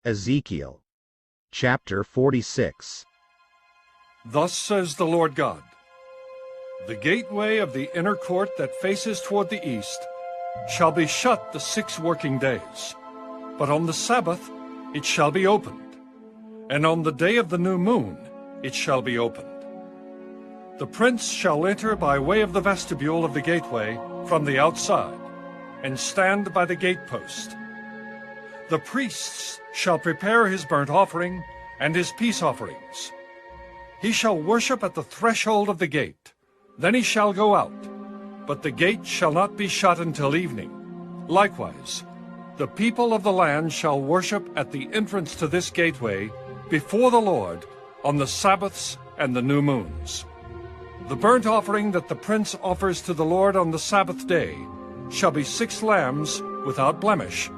Ezekiel, chapter 46. Thus says the Lord God, the gateway of the inner court that faces toward the east shall be shut the 6 working days, but on the Sabbath it shall be opened, and on the day of the new moon it shall be opened. The prince shall enter by way of the vestibule of the gateway from the outside, and stand by the gatepost. The priests shall prepare his burnt offering and his peace offerings. He shall worship at the threshold of the gate. Then he shall go out, but the gate shall not be shut until evening. Likewise, the people of the land shall worship at the entrance to this gateway before the Lord on the Sabbaths and the new moons. The burnt offering that the prince offers to the Lord on the Sabbath day shall be 6 lambs without blemish,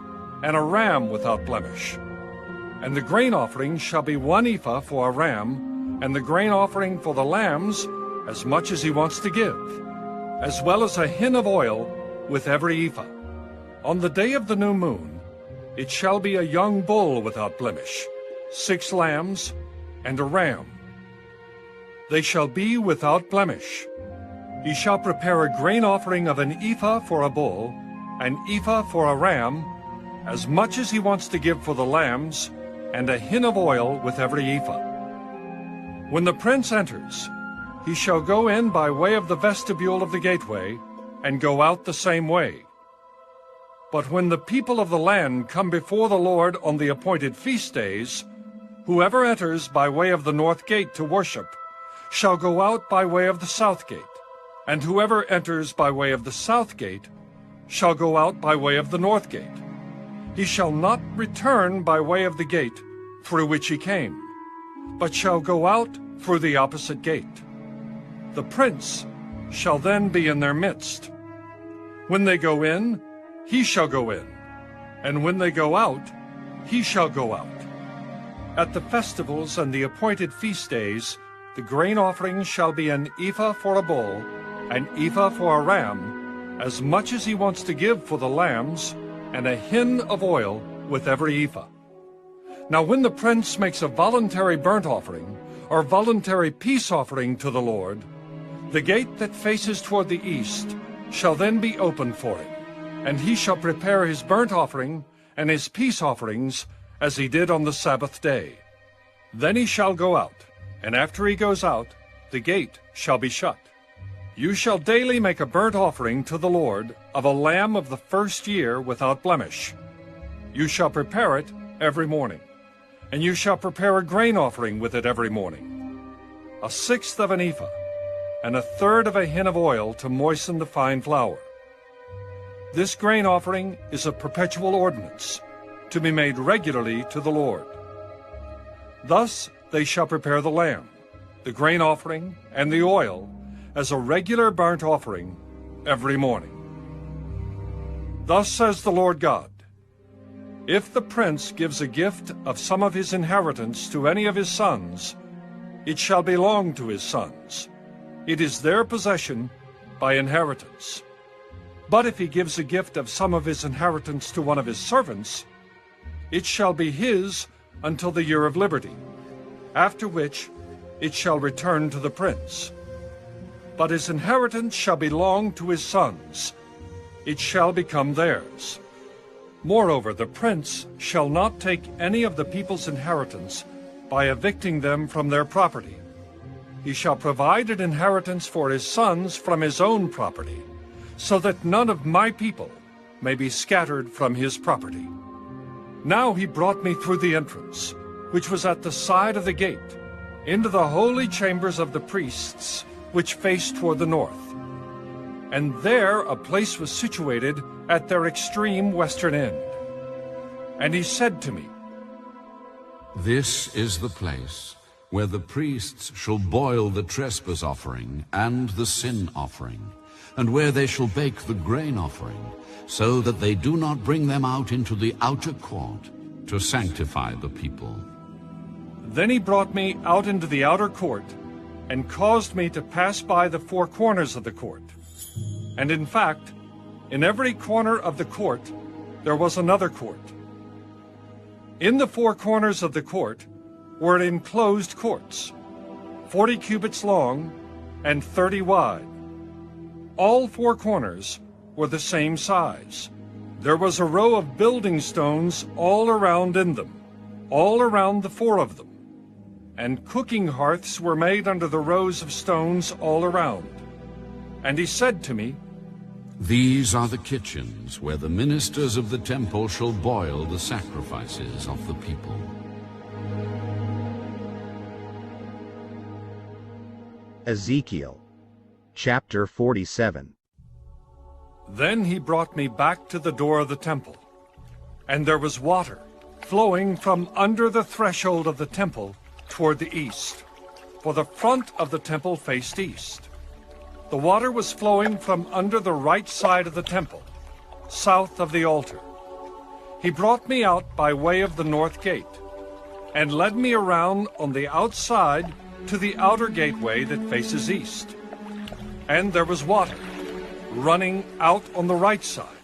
and a ram without blemish. And the grain offering shall be 1 ephah for a ram, and the grain offering for the lambs as much as he wants to give, as well as a hin of oil with every ephah. On the day of the new moon it shall be a young bull without blemish, 6 lambs, and a ram. They shall be without blemish. He shall prepare a grain offering of an ephah for a bull, an ephah for a ram, as much as he wants to give for the lambs, and a hin of oil with every ephah. When the prince enters, he shall go in by way of the vestibule of the gateway, and go out the same way. But when the people of the land come before the Lord on the appointed feast days, whoever enters by way of the north gate to worship shall go out by way of the south gate, and whoever enters by way of the south gate shall go out by way of the north gate. He shall not return by way of the gate through which he came, but shall go out through the opposite gate. The prince shall then be in their midst. When they go in, he shall go in, and when they go out, he shall go out. At the festivals and the appointed feast days, the grain offering shall be an ephah for a bull, an ephah for a ram, as much as he wants to give for the lambs, and a hin of oil with every ephah. Now when the prince makes a voluntary burnt offering or voluntary peace offering to the Lord, the gate that faces toward the east shall then be opened for him, and he shall prepare his burnt offering and his peace offerings as he did on the Sabbath day. Then he shall go out, and after he goes out, the gate shall be shut. You shall daily make a burnt offering to the Lord of a lamb of the first year without blemish. You shall prepare it every morning, and you shall prepare a grain offering with it every morning, 1/6 of an ephah, and 1/3 of a hin of oil to moisten the fine flour. This grain offering is a perpetual ordinance, to be made regularly to the Lord. Thus they shall prepare the lamb, the grain offering, and the oil, as a regular burnt offering every morning. Thus says the Lord God, if the prince gives a gift of some of his inheritance to any of his sons, it shall belong to his sons. It is their possession by inheritance. But if he gives a gift of some of his inheritance to one of his servants, it shall be his until the year of liberty, after which it shall return to the prince. But his inheritance shall belong to his sons. It shall become theirs. Moreover, the prince shall not take any of the people's inheritance by evicting them from their property. He shall provide an inheritance for his sons from his own property, so that none of my people may be scattered from his property. Now he brought me through the entrance, which was at the side of the gate, into the holy chambers of the priests, which faced toward the north. And there a place was situated at their extreme western end. And he said to me, This is the place where the priests shall boil the trespass offering and the sin offering, and where they shall bake the grain offering, so that they do not bring them out into the outer court to sanctify the people. Then he brought me out into the outer court, and caused me to pass by the 4 corners of the court. And in fact, in every corner of the court there was another court. In the four corners of the court were enclosed courts, 40 cubits long and 30 wide. All four corners were the same size. There was a row of building stones all around in them, all around the four of them. And cooking hearths were made under the rows of stones all around. And he said to me, These are the kitchens where the ministers of the temple shall boil the sacrifices of the people. Ezekiel, chapter 47. Then he brought me back to the door of the temple, and there was water flowing from under the threshold of the temple toward the east, for the front of the temple faced east. The water was flowing from under the right side of the temple, south of the altar. He brought me out by way of the north gate, and led me around on the outside to the outer gateway that faces east. And there was water running out on the right side.